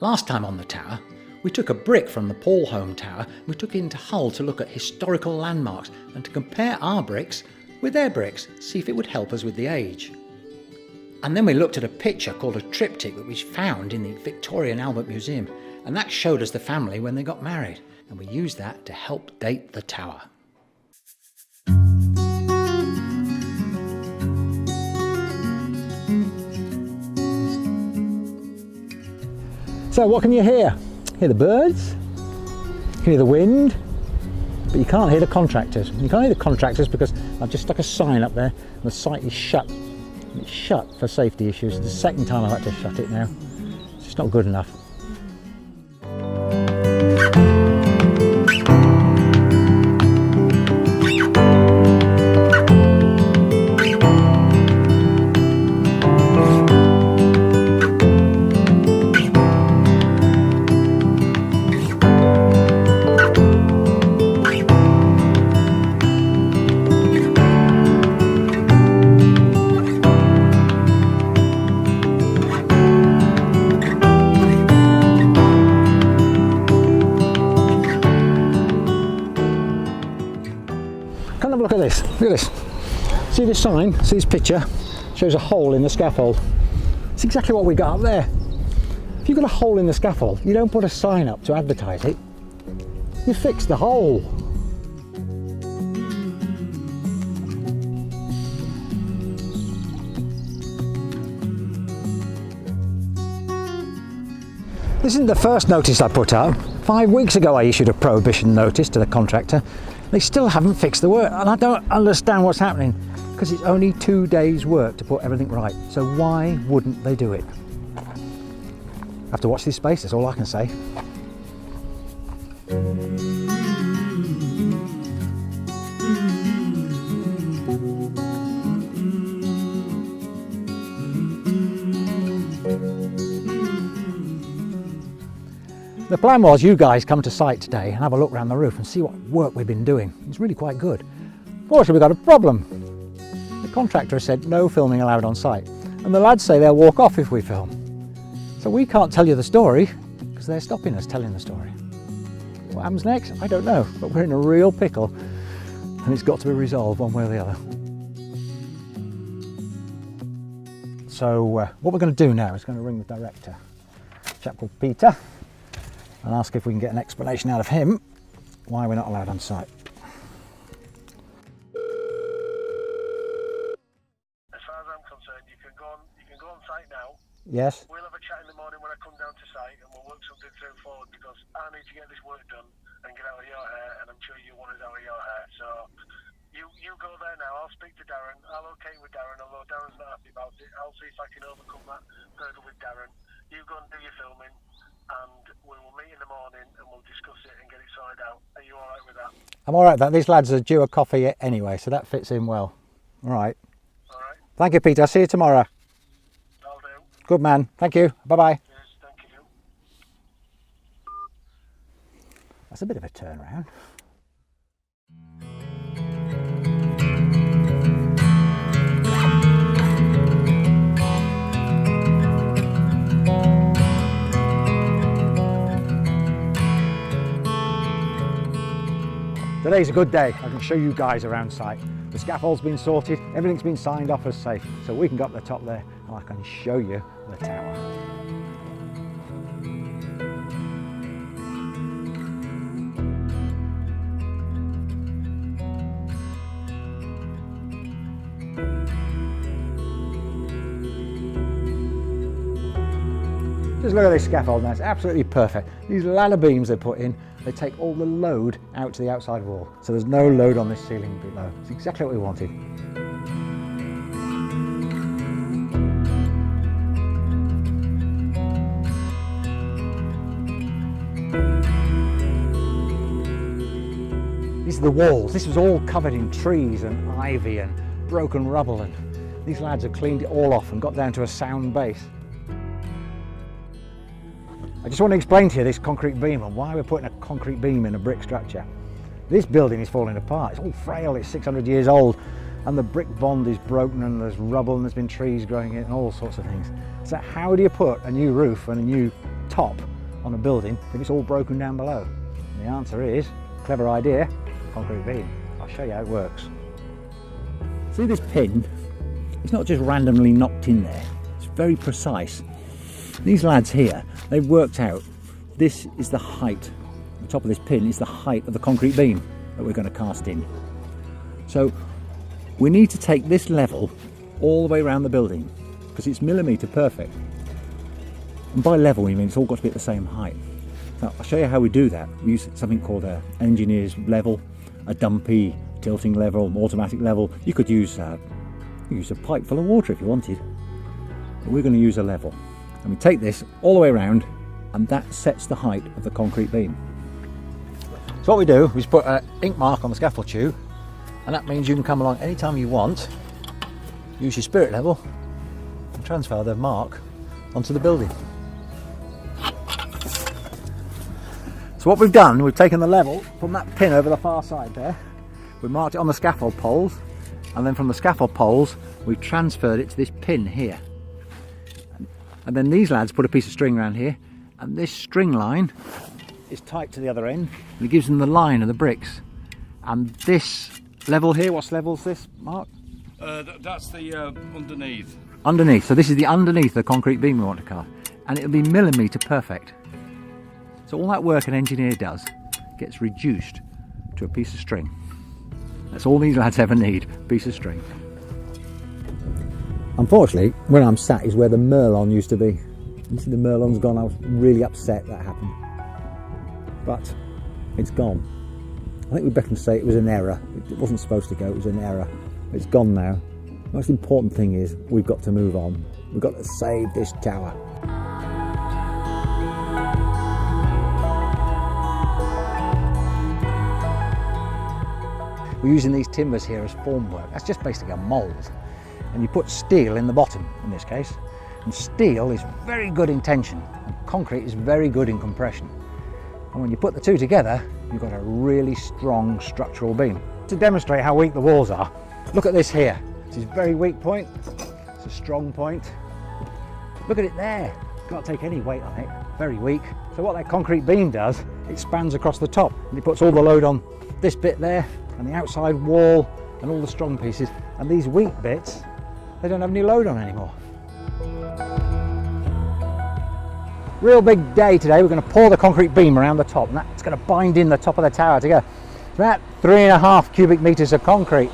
Last time on the tower, we took a brick from the Paull Holme Tower and we took it into Hull to look at historical landmarks and to compare our bricks with their bricks, see if it would help us with the age. And then we looked at a picture called a triptych that we found in the Victoria and Albert Museum, and that showed us the family when they got married, and we used that to help date the tower. So what can you hear? Hear the birds, you can hear the wind, but you can't hear the contractors. You can't hear the contractors because I've just stuck a sign up there and the site is shut. It's shut for safety issues. It's the second time I've had to shut it now. It's just not good enough. Come and have a look at this. Look at this. See this sign? See this picture? Shows a hole in the scaffold. It's exactly what we got up there. If you've got a hole in the scaffold, you don't put a sign up to advertise it. You fix the hole. This isn't the first notice I put out. 5 weeks ago I issued a prohibition notice to the contractor. They still haven't fixed the work, and I don't understand what's happening, because it's only 2 days work to put everything right. So why wouldn't they do it? I have to watch this space, that's all I can say. The plan was you guys come to site today and have a look around the roof and see what work we've been doing. It's really quite good. Fortunately, we've got a problem. The contractor has said no filming allowed on site, and the lads say they'll walk off if we film. So we can't tell you the story because they're stopping us telling the story. What happens next? I don't know, but we're in a real pickle and it's got to be resolved one way or the other. So what we're going to do now is going to ring the director, a chap called Peter, and ask if we can get an explanation out of him why we're not allowed on site. As far as I'm concerned, you can go on site now. Yes? We'll have a chat in the morning when I come down to site and we'll work something through forward, because I need to get this work done and get out of your hair, and I'm sure you want us out of your hair. So you go there now, I'll speak to Darren, I'll okay with Darren, although Darren's not happy about it. I'll see if I can overcome that hurdle with Darren. You go and do your filming, and we will meet in the morning and we'll discuss it and get it sorted out. Are you alright with that? I'm alright with that. These lads are due a coffee anyway, so that fits in well. Alright. Alright. Thank you, Peter. I'll see you tomorrow. I'll do. Good man. Thank you. Bye-bye. Yes, thank you. That's a bit of a turnaround. Today's a good day. I can show you guys around site. The scaffold's been sorted, everything's been signed off as safe, so we can go up the top there and I can show you the tower. Just look at this scaffold now, it's absolutely perfect. These ladder beams they put in, they take all the load out to the outside wall. So there's no load on this ceiling below. It's exactly what we wanted. These are the walls. This was all covered in trees and ivy and broken rubble, and these lads have cleaned it all off and got down to a sound base. I just want to explain to you this concrete beam and why we're putting a concrete beam in a brick structure. This building is falling apart. It's all frail, it's 600 years old, and the brick bond is broken and there's rubble and there's been trees growing in and all sorts of things. So how do you put a new roof and a new top on a building if it's all broken down below? And the answer is, clever idea, concrete beam. I'll show you how it works. See this pin? It's not just randomly knocked in there, it's very precise. These lads here, they've worked out this is the height, the top of this pin is the height of the concrete beam that we're going to cast in. So we need to take this level all the way around the building because it's millimetre perfect. And by level we mean it's all got to be at the same height. So I'll show you how we do that. We use something called an engineer's level, a dumpy tilting level, automatic level. You could use a pipe full of water if you wanted. But we're going to use a level. And we take this all the way around and that sets the height of the concrete beam. So what we do is put an ink mark on the scaffold tube, and that means you can come along anytime you want, use your spirit level and transfer the mark onto the building. So what we've done, we've taken the level from that pin over the far side there, we've marked it on the scaffold poles, and then from the scaffold poles we've transferred it to this pin here. And then these lads put a piece of string around here, and this string line is tight to the other end, and it gives them the line of the bricks. And this level here, what level is this, Mark? That's the underneath. Underneath, so this is the underneath of the concrete beam we want to cast, and it'll be millimetre perfect. So all that work an engineer does gets reduced to a piece of string. That's all these lads ever need, a piece of string. Unfortunately, where I'm sat is where the Merlon used to be. You see the Merlon's gone. I was really upset that happened. But it's gone. I think we'd better say it was an error. It wasn't supposed to go, it was an error. It's gone now. The most important thing is we've got to move on. We've got to save this tower. We're using these timbers here as formwork. That's just basically a mould. And you put steel in the bottom, in this case. And steel is very good in tension, and concrete is very good in compression. And when you put the two together, you've got a really strong structural beam. To demonstrate how weak the walls are, look at this here. This is a very weak point, it's a strong point. Look at it there, can't take any weight on it, very weak. So what that concrete beam does, it spans across the top, and it puts all the load on this bit there, and the outside wall, and all the strong pieces. And these weak bits, they don't have any load on anymore. Real big day today. We're going to pour the concrete beam around the top, and that's going to bind in the top of the tower together. It's about 3.5 cubic metres of concrete,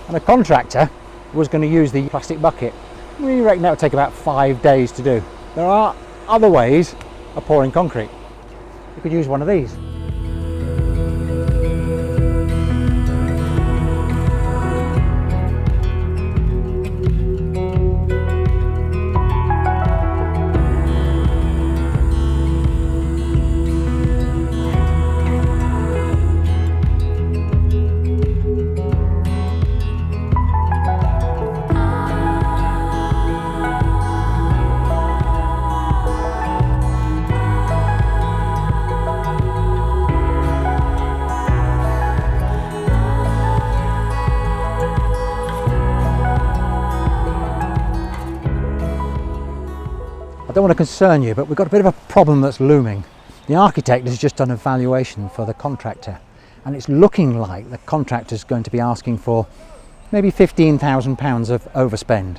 and the contractor was going to use the plastic bucket. We reckon that would take about 5 days to do. There are other ways of pouring concrete. You could use one of these. I don't want to concern you, but we've got a bit of a problem that's looming. The architect has just done a valuation for the contractor, and it's looking like the contractor's going to be asking for maybe £15,000 of overspend.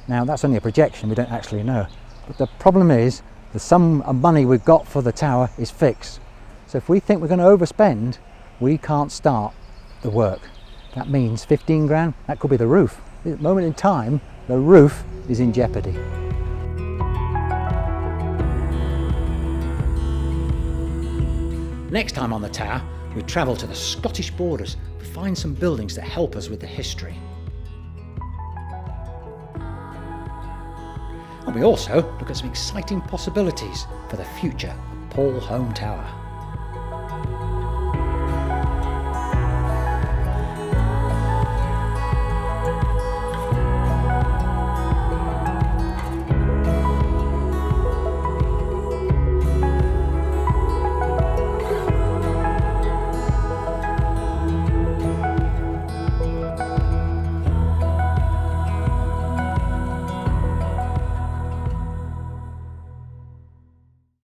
Now that's only a projection, we don't actually know. But the problem is the sum of money we've got for the tower is fixed. So if we think we're going to overspend, we can't start the work. That means 15 grand, that could be the roof. At the moment in time, the roof is in jeopardy. Next time on the tower, we travel to the Scottish borders to find some buildings that help us with the history. And we also look at some exciting possibilities for the future of Paull Holme Tower.